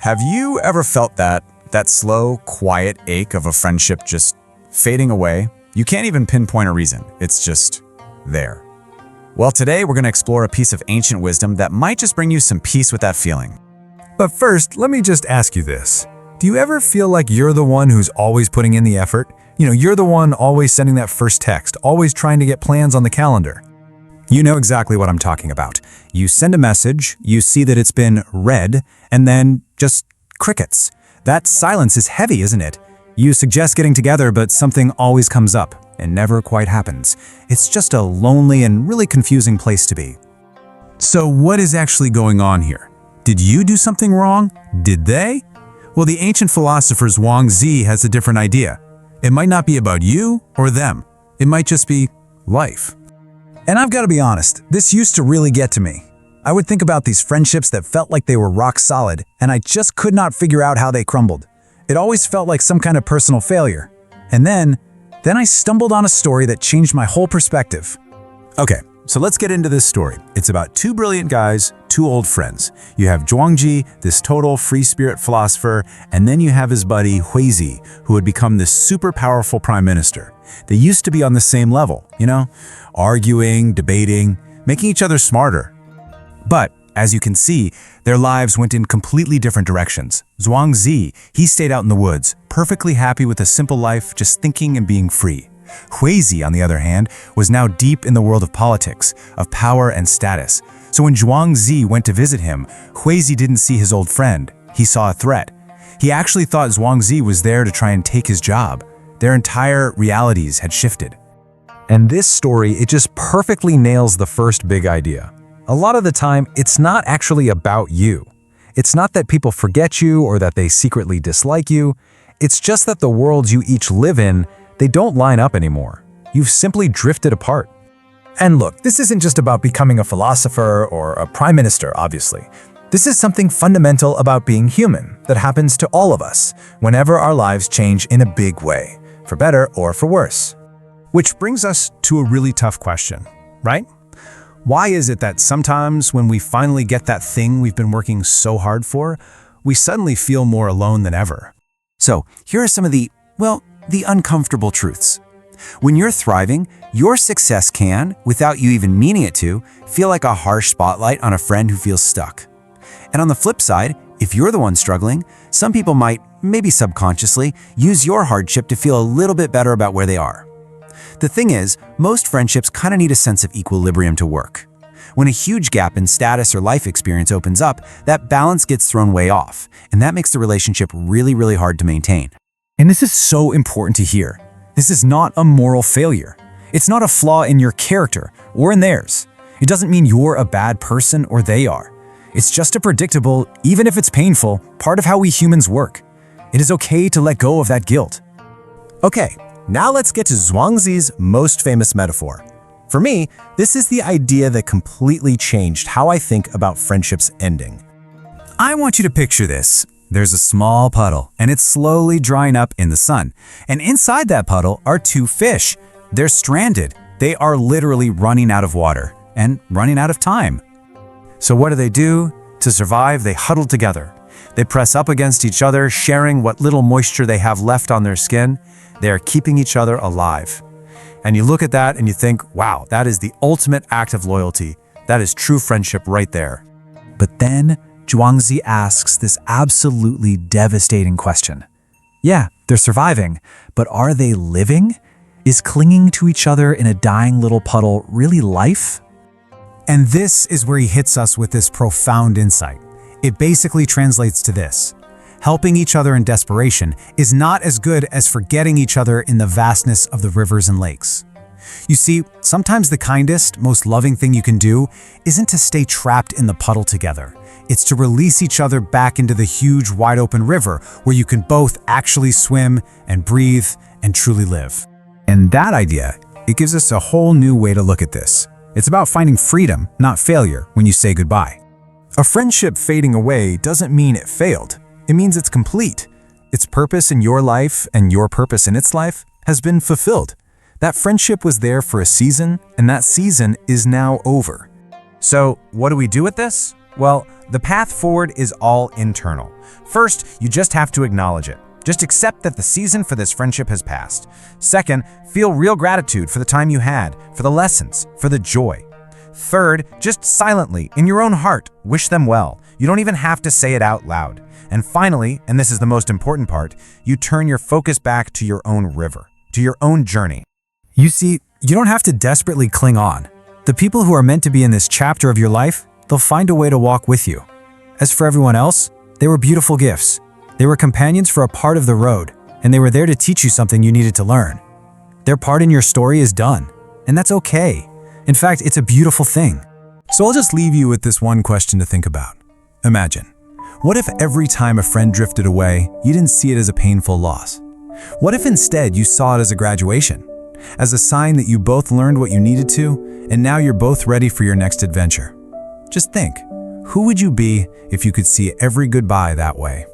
Have you ever felt that slow, quiet ache of a friendship just fading away? You can't even pinpoint a reason. It's just there. Well, today we're going to explore a piece of ancient wisdom that might just bring you some peace with that feeling. But first, let me just ask you this. Do you ever feel like you're the one who's always putting in the effort? You're the one always sending that first text, always trying to get plans on the calendar. You know exactly what I'm talking about. You send a message, you see that it's been read, and then just crickets. That silence is heavy, isn't it? You suggest getting together, but something always comes up and never quite happens. It's just a lonely and really confusing place to be. So what is actually going on here? Did you do something wrong? Did they? Well, the ancient philosopher Zhuangzi has a different idea. It might not be about you or them. It might just be life. And I've got to be honest, this used to really get to me. I would think about these friendships that felt like they were rock solid, and I just could not figure out how they crumbled. It always felt like some kind of personal failure. And then I stumbled on a story that changed my whole perspective. Okay, so let's get into this story. It's about two brilliant guys, two old friends. You have Zhuangzi, this total free spirit philosopher, and then you have his buddy Huizi, who would become this super powerful prime minister. They used to be on the same level, arguing, debating, making each other smarter. But as you can see, their lives went in completely different directions. Zhuangzi, he stayed out in the woods, perfectly happy with a simple life, just thinking and being free. Huizi, on the other hand, was now deep in the world of politics, of power and status. So when Zhuangzi went to visit him, Huizi didn't see his old friend. He saw a threat. He actually thought Zhuangzi was there to try and take his job. Their entire realities had shifted. And this story, it just perfectly nails the first big idea. A lot of the time, it's not actually about you. It's not that people forget you or that they secretly dislike you. It's just that the worlds you each live in, they don't line up anymore. You've simply drifted apart. And look, this isn't just about becoming a philosopher or a prime minister, obviously. This is something fundamental about being human that happens to all of us whenever our lives change in a big way, for better or for worse. Which brings us to a really tough question, right? Why is it that sometimes when we finally get that thing we've been working so hard for, we suddenly feel more alone than ever? So here are some of the uncomfortable truths. When you're thriving, your success can, without you even meaning it to, feel like a harsh spotlight on a friend who feels stuck. And on the flip side, if you're the one struggling, some people might, maybe subconsciously, use your hardship to feel a little bit better about where they are. The thing is, most friendships kind of need a sense of equilibrium to work. When a huge gap in status or life experience opens up, that balance gets thrown way off, and that makes the relationship really, really hard to maintain. And this is so important to hear. This is not a moral failure. It's not a flaw in your character or in theirs. It doesn't mean you're a bad person or they are. It's just a predictable, even if it's painful, part of how we humans work. It is okay to let go of that guilt. Okay, now let's get to Zhuangzi's most famous metaphor. For me, this is the idea that completely changed how I think about friendships ending. I want you to picture this. There's a small puddle, and it's slowly drying up in the sun. And inside that puddle are two fish. They're stranded. They are literally running out of water and running out of time. So what do? To survive, they huddle together. They press up against each other, sharing what little moisture they have left on their skin. They are keeping each other alive. And you look at that and you think, wow, that is the ultimate act of loyalty. That is true friendship right there. But then Zhuangzi asks this absolutely devastating question. Yeah, they're surviving, but are they living? Is clinging to each other in a dying little puddle really life? And this is where he hits us with this profound insight. It basically translates to this: helping each other in desperation is not as good as forgetting each other in the vastness of the rivers and lakes. You see, sometimes the kindest, most loving thing you can do isn't to stay trapped in the puddle together. It's to release each other back into the huge, wide-open river where you can both actually swim and breathe and truly live. And that idea, it gives us a whole new way to look at this. It's about finding freedom, not failure, when you say goodbye. A friendship fading away doesn't mean it failed. It means it's complete. Its purpose in your life and your purpose in its life has been fulfilled. That friendship was there for a season, and that season is now over. So what do we do with this? Well, the path forward is all internal. First, you just have to acknowledge it. Just accept that the season for this friendship has passed. Second, feel real gratitude for the time you had, for the lessons, for the joy. Third, just silently, in your own heart, wish them well. You don't even have to say it out loud. And finally, and this is the most important part, you turn your focus back to your own river, to your own journey. You see, you don't have to desperately cling on. The people who are meant to be in this chapter of your life, they'll find a way to walk with you. As for everyone else, they were beautiful gifts. They were companions for a part of the road, and they were there to teach you something you needed to learn. Their part in your story is done, and that's okay. In fact, it's a beautiful thing. So I'll just leave you with this one question to think about. Imagine, what if every time a friend drifted away, you didn't see it as a painful loss? What if instead you saw it as a graduation? As a sign that you both learned what you needed to, and now you're both ready for your next adventure? Just think, who would you be if you could see every goodbye that way?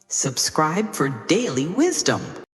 Subscribe for daily wisdom.